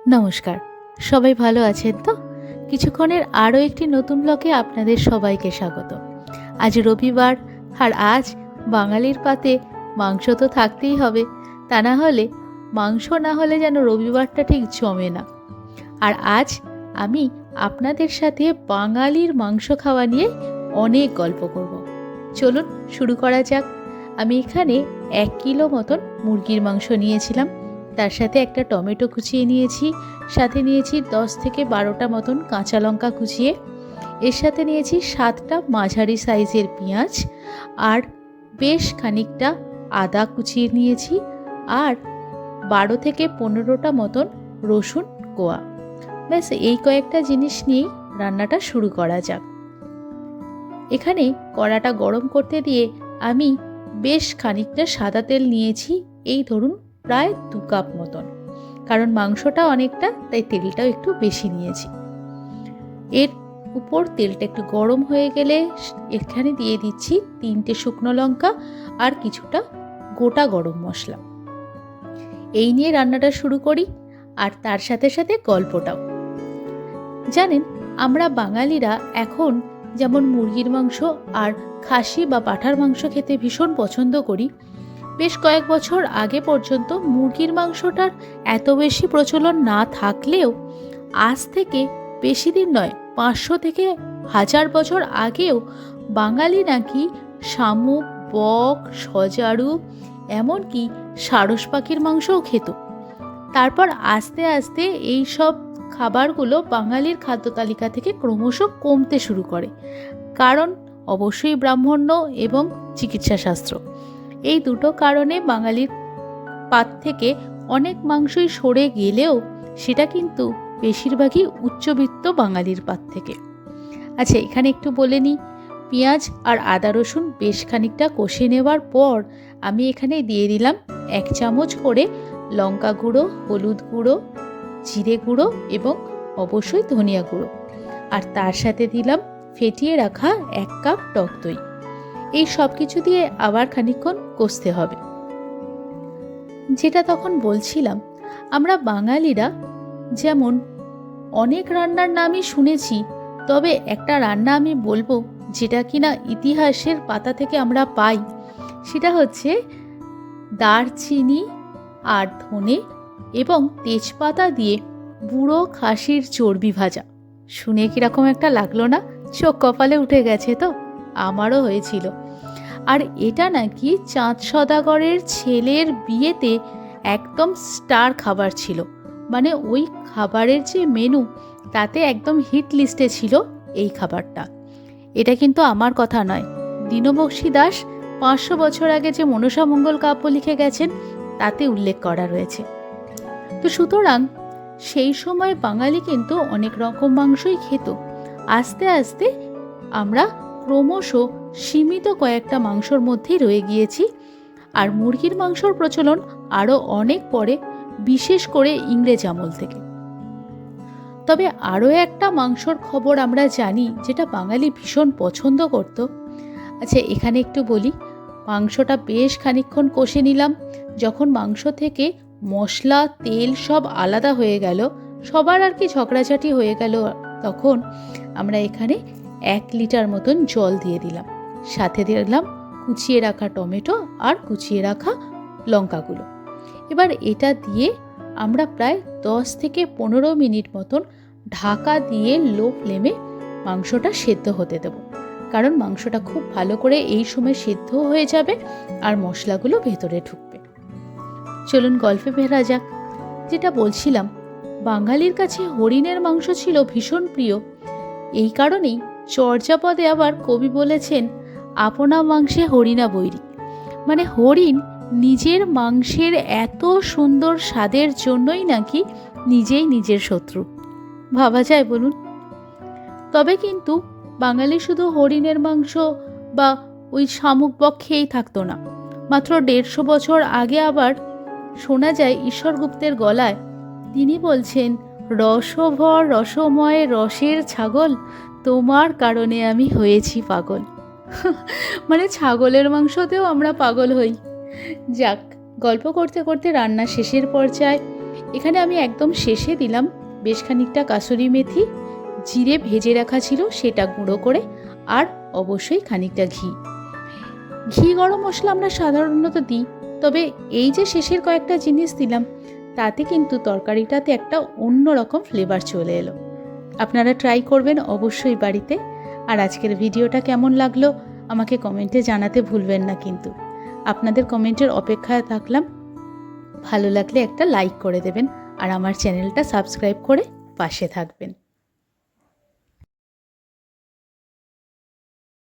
নমস্কার, সবাই ভালো আছেন তো? কিছুক্ষণের আরও একটি নতুন ব্লগে আপনাদের সবাইকে স্বাগত। আজ রবিবার, আর আজ বাঙালির পাতে মাংস তো থাকতেই হবে। তা না হলে মাংস না হলে যেন রবিবারটা ঠিক জমে না। আর আজ আমি আপনাদের সাথে বাঙালির মাংস খাওয়া নিয়ে অনেক গল্প করব। চলুন শুরু করা যাক। আমি এখানে 1 কিলো মতন মুরগির মাংস নিয়েছিলাম। তার সাথে একটা টমেটো কুচিয়ে নিয়েছি, সাথে নিয়েছি 10 থেকে 12টা মতন কাঁচা লঙ্কা কুচিয়ে, এর সাথে নিয়েছি 7টা মাঝারি সাইজের পেঁয়াজ, আর বেশ খানিকটা আদা কুচিয়ে নিয়েছি, আর 12 থেকে 15টা মতন রসুন কোয়া। ব্যাস এই কয়েকটা জিনিস নিয়েই রান্নাটা শুরু করা যাক। এখানে কড়াটা গরম করতে দিয়ে আমি বেশ খানিকটা সাদা তেল নিয়েছি, এই ধরুন প্রায় 2 কাপ মতন, কারণ মাংসটা অনেকটা, তাই তেলটাও একটু বেশি নিয়েছি। এর উপর তেলটা একটু গরম হয়ে গেলে এখানে দিয়ে দিচ্ছি 3টে শুকনো লঙ্কা আর কিছুটা গোটা গরম মশলা। এই নিয়ে রান্নাটা শুরু করি, আর তার সাথে সাথে গল্পটাও। জানেন, আমরা বাঙালিরা এখন যেমন মুরগির মাংস আর খাসি বা পাঁঠার মাংস খেতে ভীষণ পছন্দ করি, বেশ কয়েক বছর আগে পর্যন্ত মুরগির মাংসটার এত বেশি প্রচলন না থাকলেও আজ থেকে বেশি দিন নয়, 500 থেকে 1000 বছর আগেও বাঙালি নাকি শামুক, বক, সজারু, এমনকি সারস পাখির মাংসও খেত। তারপর আস্তে আস্তে এই সব খাবারগুলো বাঙালির খাদ্য তালিকা থেকে ক্রমশ কমতে শুরু করে, কারণ অবশ্যই ব্রাহ্মণ্য এবং চিকিৎসাশাস্ত্র, এই দুটো কারণে বাঙালির পাত থেকে অনেক মাংসই সরে গেলেও সেটা কিন্তু বেশিরভাগই উচ্চবিত্ত বাঙালির পাত থেকে। আচ্ছা, এখানে একটু বলে নিই, পেঁয়াজ আর আদা রসুন বেশ খানিকটা কষে নেওয়ার পর আমি এখানে দিয়ে দিলাম 1 চামচ করে লঙ্কা গুঁড়ো, হলুদ গুঁড়ো, জিরে গুঁড়ো এবং অবশ্যই ধনিয়া গুঁড়ো, আর তার সাথে দিলাম ফেটিয়ে রাখা 1 কাপ টক দই। এই সব কিছু দিয়ে আবার খানিকক্ষণ কষতে হবে। যেটা তখন বলছিলাম, আমরা বাঙালিরা যেমন অনেক রান্নার নামই শুনেছি, তবে একটা রান্না আমি বলবো যেটা কিনা ইতিহাসের পাতা থেকে আমরা পাই, সেটা হচ্ছে দারচিনি আর ধনে এবং তেজপাতা দিয়ে বুড়ো খাসির চর্বি ভাজা। শুনে কিরকম একটা লাগলো না? চোখ কপালে উঠে গেছে তো? আমারও হয়েছিল। আর এটা নাকি চাঁদ সদাগরের ছেলের বিয়েতে একদম স্টার খাবার ছিল, মানে ওই খাবারের যে মেনু তাতে একদম হিট লিস্টে ছিল এই খাবারটা। এটা কিন্তু আমার কথা নয়, দীনবংশী দাস 500 বছর আগে যে মনসা মঙ্গল কাব্য লিখে গেছেন তাতে উল্লেখ করা রয়েছে। তো সুতরাং সেই সময় বাঙালি কিন্তু অনেক রকম মাংসই খেত। আস্তে আস্তে আমরা ক্রমশ সীমিত কয়েকটা মাংসর মধ্যেই রয়ে গিয়েছি, আর মুরগির মাংসর প্রচলন আরও অনেক পরে, বিশেষ করে ইংরেজ আমল থেকে। তবে আরও একটা মাংসর খবর আমরা জানি, যেটা বাঙালি ভীষণ পছন্দ করত। আচ্ছা, এখানে একটু বলি, মাংসটা বেশ খানিকক্ষণ কষে নিলাম। যখন মাংস থেকে মশলা, তেল সব আলাদা হয়ে গেল, সবার আর কি ঝগড়াঝাটি হয়ে গেল, তখন আমরা এখানে 1 লিটার মতন জল দিয়ে দিলাম, সাথে দিলাম কুচিয়ে রাখা টমেটো আর কুচিয়ে রাখা লঙ্কাগুলো। এবার এটা দিয়ে আমরা প্রায় 10 থেকে 15 মিনিট মতন ঢাকা দিয়ে লো ফ্লেমে মাংসটা সেদ্ধ হতে দেব, কারণ মাংসটা খুব ভালো করে এই সময় সেদ্ধ হয়ে যাবে আর মশলাগুলো ভেতরে ঢুকবে। চলুন গল্পে ফেরা যাক। যেটা বলছিলাম, বাঙালির কাছে হরিণের মাংস ছিল ভীষণ প্রিয়। এই কারণেই চর্যাপদে আবার কবি বলেছেন, আপনা মাংসে হরিণা বৈরী, মানে হরিণ নিজের মাংসের এত সুন্দর স্বাদের জন্যই নাকি নিজেই নিজের শত্রু। ভাবা যায় বলুন? তবে কিন্তু বাঙালি শুধু হরিণের মাংস বা ওই শামুক বক খেয়েই থাকতো না। মাত্র 150 বছর আগে আবার শোনা যায় ঈশ্বরগুপ্তের গলায়, তিনি বলছেন, রসভর রসময় রসের ছাগল, তোমার কারণে আমি হয়েছি পাগল। মানে ছাগলের মাংসতেও আমরা পাগল হই। যাক, গল্প করতে করতে রান্না শেষের পর্যায়ে। এখানে আমি একদম শেষে দিলাম বেশ খানিকটা কাসুরি মেথি, জিরে ভেজে রাখা ছিল সেটা গুঁড়ো করে, আর অবশ্যই খানিকটা ঘি। ঘি গরম মশলা আমরা সাধারণত দিই, তবে এই যে শেষের কয়েকটা জিনিস দিলাম তাতে কিন্তু তরকারিটাতে একটা অন্যরকম ফ্লেভার চলে এলো। আপনারা ট্রাই করবেন অবশ্যই বাড়িতে। আর আজকের ভিডিওটা কেমন লাগলো আমাকে কমেন্টে জানাতে ভুলবেন না কিন্তু। আপনাদের কমেন্টের অপেক্ষায় থাকলাম। ভালো লাগলে একটা লাইক করে দেবেন আর আমার চ্যানেলটা সাবস্ক্রাইব করে পাশে থাকবেন।